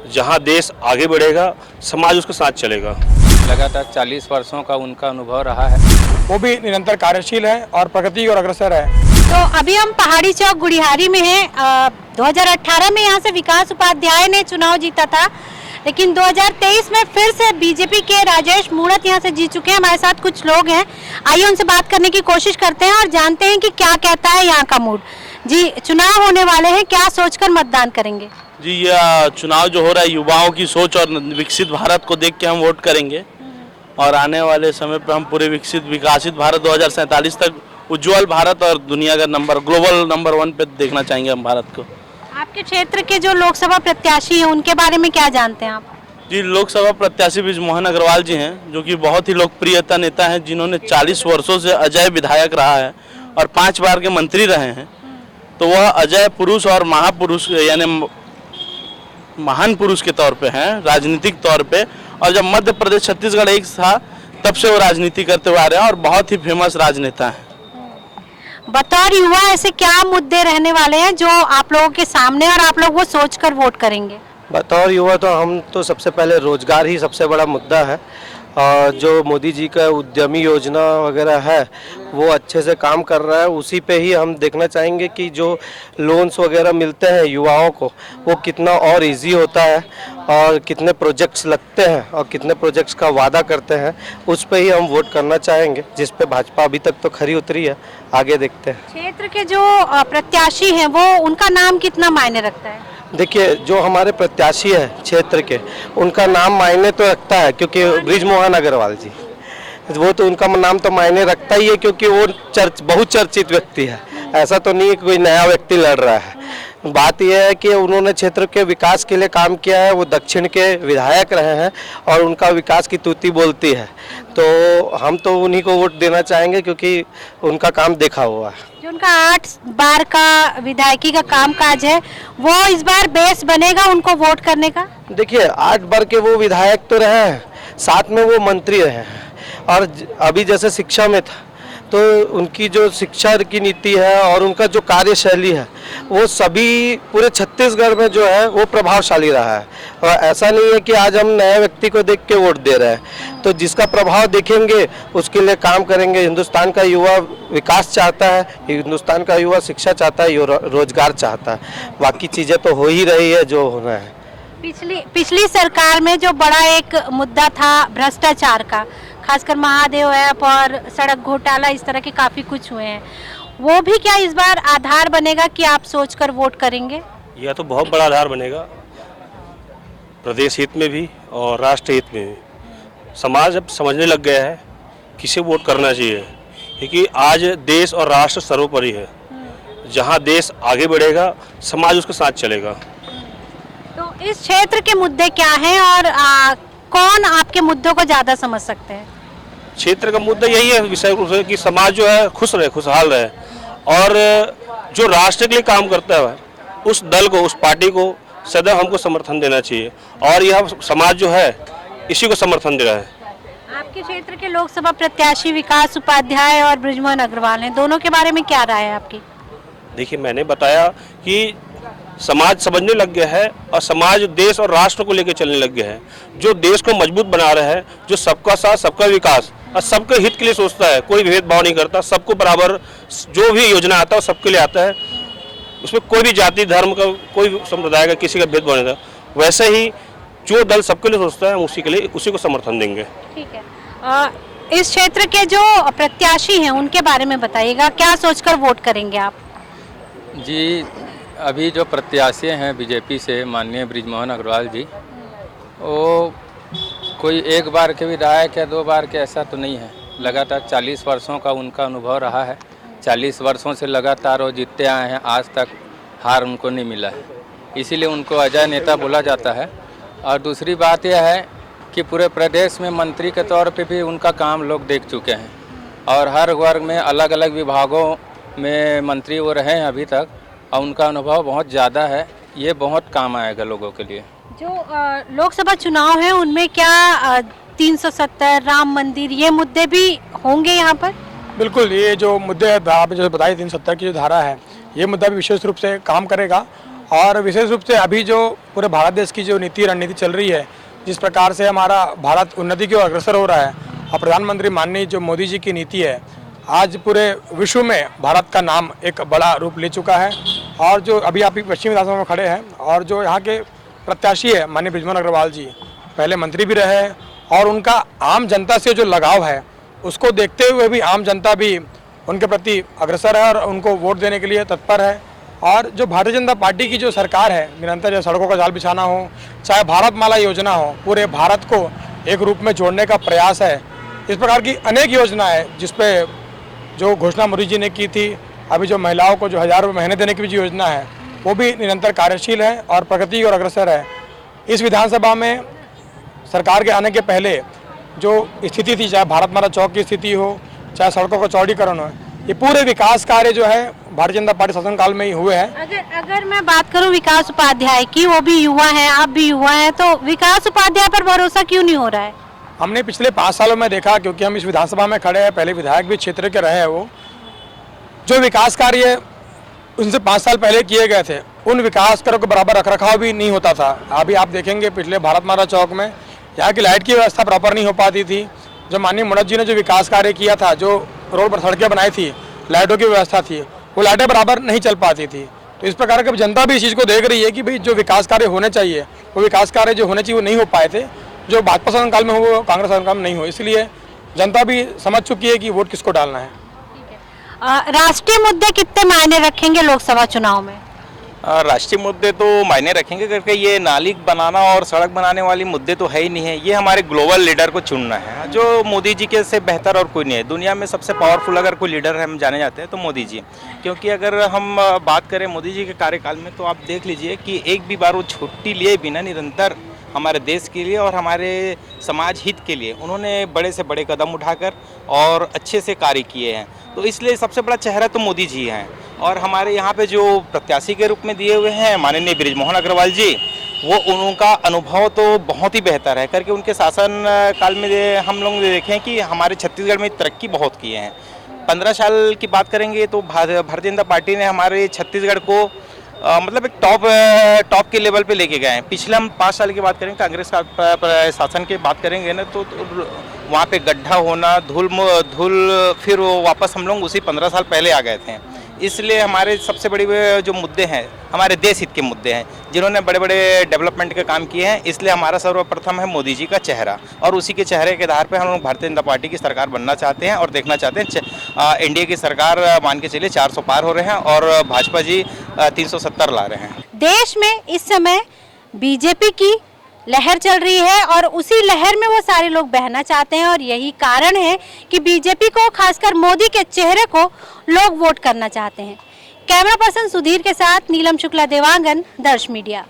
जहां देश आगे बढ़ेगा, समाज उसके साथ चलेगा। लगातार 40 वर्षों का उनका अनुभव रहा है। वो भी निरंतर कार्यशील है और प्रगति और अग्रसर है। तो अभी हम पहाड़ी चौक गुड़ियारी में हैं। 2018 में यहाँ से विकास उपाध्याय ने चुनाव जीता था, लेकिन 2023 में फिर से बीजेपी के राजेश मूणत यहाँ से जीत चुके हैं। हमारे साथ कुछ लोग हैं, आइए उनसे बात करने की कोशिश करते हैं और जानते हैं कि क्या कहता है यहाँ का मूड। जी, चुनाव होने वाले हैं, क्या सोचकर मतदान करेंगे? जी, यह चुनाव जो हो रहा है युवाओं की सोच और विकसित भारत को देख के हम वोट करेंगे और आने वाले समय पर हम पूरे विकासित भारत 2047 तक उज्जवल भारत और दुनिया का ग्लोबल नंबर 1 पे देखना चाहेंगे हम भारत को। आपके क्षेत्र के जो लोकसभा प्रत्याशी हैं उनके बारे में क्या जानते हैं आप? जी, लोकसभा प्रत्याशी बृजमोहन अग्रवाल जी हैं, जो कि बहुत ही लोकप्रियता नेता हैं, जिन्होंने 40 वर्षों से अजय विधायक रहा है और 5 बार के मंत्री रहे हैं। तो वह अजय पुरुष और महापुरुष यानी महान पुरुष के तौर पे हैं राजनीतिक तौर पे। और जब मध्य प्रदेश छत्तीसगढ़ एक था तब से वो राजनीति करते हुए आ रहे हैं और बहुत ही फेमस राजनेता हैं। बतौर युवा ऐसे क्या मुद्दे रहने वाले हैं जो आप लोगों के सामने और आप लोग वो सोचकर वोट करेंगे? बतौर युवा तो हम तो सबसे पहले रोजगार ही सबसे बड़ा मुद्दा है और जो मोदी जी का उद्यमी योजना वगैरह है वो अच्छे से काम कर रहा है। उसी पे ही हम देखना चाहेंगे कि जो लोन्स वगैरह मिलते हैं युवाओं को वो कितना और इजी होता है और कितने प्रोजेक्ट्स लगते हैं और कितने प्रोजेक्ट्स का वादा करते हैं, उस पे ही हम वोट करना चाहेंगे, जिस पे भाजपा अभी तक तो खरी उतरी है। आगे देखते हैं। क्षेत्र के जो प्रत्याशी हैं वो उनका नाम कितना मायने रखता है? देखिए, जो हमारे प्रत्याशी है क्षेत्र के, उनका नाम मायने तो रखता है, क्योंकि बृजमोहन अग्रवाल जी, वो तो उनका नाम तो मायने रखता ही है, क्योंकि वो बहुत चर्चित व्यक्ति है। ऐसा तो नहीं है कि कोई नया व्यक्ति लड़ रहा है। बात यह है कि उन्होंने क्षेत्र के विकास के लिए काम किया है, वो दक्षिण के विधायक रहे हैं और उनका विकास की तूती बोलती है। तो हम तो उन्हीं को वोट देना चाहेंगे, क्योंकि उनका काम देखा हुआ है। जो उनका 8 बार का विधायकी का कामकाज है वो इस बार बेस बनेगा उनको वोट करने का? देखिए, 8 बार के वो विधायक तो रहे हैं, साथ में वो मंत्री रहे हैं और अभी जैसे शिक्षा में था तो उनकी जो शिक्षा की नीति है और उनका जो कार्यशैली है वो सभी पूरे छत्तीसगढ़ में जो है वो प्रभावशाली रहा है। और ऐसा नहीं है कि आज हम नए व्यक्ति को देख के वोट दे रहे हैं, तो जिसका प्रभाव देखेंगे उसके लिए काम करेंगे। हिंदुस्तान का युवा विकास चाहता है, हिंदुस्तान का युवा शिक्षा चाहता है, रोजगार चाहता है। बाकी चीज़ें तो हो ही रही है जो होना है। पिछली सरकार में जो बड़ा एक मुद्दा था भ्रष्टाचार का, खासकर महादेव ऐप और सड़क घोटाला, इस तरह के काफ़ी कुछ हुए हैं, वो भी क्या इस बार आधार बनेगा कि आप सोचकर वोट करेंगे? यह तो बहुत बड़ा आधार बनेगा, प्रदेश हित में भी और राष्ट्र हित में भी। समाज अब समझने लग गया है किसे वोट करना चाहिए, क्योंकि आज देश और राष्ट्र सर्वोपरि है। जहां देश आगे बढ़ेगा, समाज उसके साथ चलेगा। तो इस क्षेत्र के मुद्दे क्या हैं और कौन आपके मुद्दों को ज़्यादा समझ सकते हैं? क्षेत्र का मुद्दा यही है विषय रूप से कि समाज जो है खुश रहे, खुशहाल रहे और जो राष्ट्र के लिए काम करता है उस दल को, उस पार्टी को सदैव हमको समर्थन देना चाहिए और यह समाज जो है इसी को समर्थन दे रहा है। आपके क्षेत्र के लोकसभा प्रत्याशी विकास उपाध्याय और बृजमोहन अग्रवाल हैं, दोनों के बारे में क्या राय है आपकी? देखिए, मैंने बताया कि समाज समझने लग गया है और समाज देश और राष्ट्र को लेकर चलने लग गया है। जो देश को मजबूत बना रहा है, जो सबका साथ सबका विकास और सबके हित के लिए सोचता है, कोई भेदभाव नहीं करता, सबको बराबर जो भी योजना आता है सबके लिए आता है, उसमें कोई भी जाति धर्म का, कोई संप्रदाय का, किसी का भेदभाव नहीं था। वैसे ही जो दल सबके लिए सोचता है हम उसी को समर्थन देंगे। ठीक है। इस क्षेत्र के जो प्रत्याशी हैं उनके बारे में बताइएगा, क्या सोचकर वोट करेंगे आप? जी, अभी जो प्रत्याशी हैं बीजेपी से माननीय बृजमोहन अग्रवाल जी, वो कोई एक बार के विधायक या 2 बार के ऐसा तो नहीं है। लगातार 40 वर्षों का उनका अनुभव रहा है। 40 वर्षों से लगातार वो जीतते आए हैं, आज तक हार उनको नहीं मिला है, इसीलिए उनको अजय नेता बोला जाता है। और दूसरी बात यह है कि पूरे प्रदेश में मंत्री के तौर पे भी उनका काम लोग देख चुके हैं और हर वर्ग में अलग अलग विभागों में मंत्री वो रहे हैं अभी तक और उनका अनुभव बहुत ज़्यादा है। ये बहुत काम आएगा लोगों के लिए। जो लोकसभा चुनाव है उनमें क्या 370 राम मंदिर ये मुद्दे भी होंगे यहाँ पर? बिल्कुल, ये जो मुद्दे आपने जो बताए 370 की जो धारा है, ये मुद्दा भी विशेष रूप से काम करेगा और विशेष रूप से अभी जो पूरे भारत देश की जो नीति रणनीति चल रही है, जिस प्रकार से हमारा भारत उन्नति की ओर अग्रसर हो रहा है और प्रधानमंत्री माननीय जो मोदी जी की नीति है, आज पूरे विश्व में भारत का नाम एक बड़ा रूप ले चुका है। और जो अभी आप पश्चिमी विधानसभा में खड़े हैं और जो यहाँ के प्रत्याशी है माननीय बृजमोहन अग्रवाल जी, पहले मंत्री भी रहे और उनका आम जनता से जो लगाव है उसको देखते हुए भी आम जनता भी उनके प्रति अग्रसर है और उनको वोट देने के लिए तत्पर है। और जो भारतीय जनता पार्टी की जो सरकार है, निरंतर जो सड़कों का जाल बिछाना हो, चाहे भारतमाला योजना हो, पूरे भारत को एक रूप में जोड़ने का प्रयास है। इस प्रकार की अनेक योजनाएं जिसपे जो घोषणा मोदी जी ने की थी, अभी जो महिलाओं को जो 1000 रुपये महीने देने की भी जो योजना है वो भी निरंतर कार्यशील है और प्रगति और अग्रसर है। इस विधानसभा में सरकार के आने के पहले जो स्थिति थी, चाहे भारतमाला चौक की स्थिति हो, चाहे सड़कों का चौड़ीकरण हो, ये पूरे विकास कार्य जो है भारतीय जनता पार्टी शासनकाल में ही हुए हैं। अगर मैं बात करूं विकास उपाध्याय की, वो भी युवा हैं, आप भी युवा हैं, तो विकास उपाध्याय पर भरोसा क्यों नहीं हो रहा है? हमने पिछले 5 सालों में देखा, क्योंकि हम इस विधानसभा में खड़े हैं, पहले विधायक भी क्षेत्र के रहे हैं, वो जो विकास कार्य उनसे 5 साल पहले किए गए थे, उन विकास कार्यों को बराबर रखरखाव भी नहीं होता था। अभी आप देखेंगे पिछले भारतमाला चौक में यहाँ की लाइट की व्यवस्था प्रॉपर नहीं हो पाती थी। जो माननीय मोदी जी ने जो विकास कार्य किया था, जो रोड पर सड़कें बनाई थी, लाइटों की व्यवस्था थी, वो लाइटें बराबर नहीं चल पाती थी। तो इस प्रकार की जनता भी इस चीज़ को देख रही है कि भाई जो विकास कार्य होने चाहिए, वो विकास कार्य जो होने चाहिए वो नहीं हो पाए थे, जो भाजपा शासनकाल में हो वो कांग्रेस शासनकाल में नहीं हो। इसलिए जनता भी समझ चुकी है कि वोट किसको डालना है। राष्ट्रीय मुद्दे कितने मायने रखेंगे लोकसभा चुनाव में? राष्ट्रीय मुद्दे तो मायने रखेंगे, करके ये नाली बनाना और सड़क बनाने वाली मुद्दे तो है ही नहीं है। ये हमारे ग्लोबल लीडर को चुनना है, जो मोदी जी के से बेहतर और कोई नहीं है। दुनिया में सबसे पावरफुल अगर कोई लीडर हम जाने जाते हैं तो मोदी जी। क्योंकि अगर हम बात करें मोदी जी के कार्यकाल में, तो आप देख लीजिए कि एक भी बार वो छुट्टी लिए बिना निरंतर हमारे देश के लिए और हमारे समाज हित के लिए उन्होंने बड़े से बड़े कदम उठाकर और अच्छे से कार्य किए हैं। तो इसलिए सबसे बड़ा चेहरा तो मोदी जी हैं। और हमारे यहाँ पे जो प्रत्याशी के रूप में दिए हुए हैं माननीय बृजमोहन अग्रवाल जी, वो उनका अनुभव तो बहुत ही बेहतर है, करके उनके शासन काल में हम लोग देखें कि हमारे छत्तीसगढ़ में तरक्की बहुत किए हैं। 15 साल की बात करेंगे तो भारतीय जनता पार्टी ने हमारे छत्तीसगढ़ को मतलब एक टॉप के लेवल पे लेके गए हैं। पिछले हम 5 साल की बात करें, कांग्रेस का शासन की बात करेंगे ना, तो वहाँ पे गड्ढा होना, धूल फिर वापस हम लोग उसी 15 साल पहले आ गए थे। इसलिए हमारे सबसे बड़ी जो मुद्दे हैं हमारे देश हित के मुद्दे हैं, जिन्होंने बड़े बड़े डेवलपमेंट के काम किए हैं। इसलिए हमारा सर्वप्रथम है मोदी जी का चेहरा, और उसी के चेहरे के आधार पर हम लोग भारतीय जनता पार्टी की सरकार बनना चाहते हैं और देखना चाहते हैं। एनडीए की सरकार मान के चलिए 400 पार हो रहे हैं और भाजपा जी 370 ला रहे हैं। देश में इस समय बीजेपी की लहर चल रही है और उसी लहर में वो सारे लोग बहना चाहते हैं, और यही कारण है कि बीजेपी को, खासकर मोदी के चेहरे को लोग वोट करना चाहते हैं। कैमरा पर्सन सुधीर के साथ नीलम शुक्ला, देवांगन, दर्श मीडिया।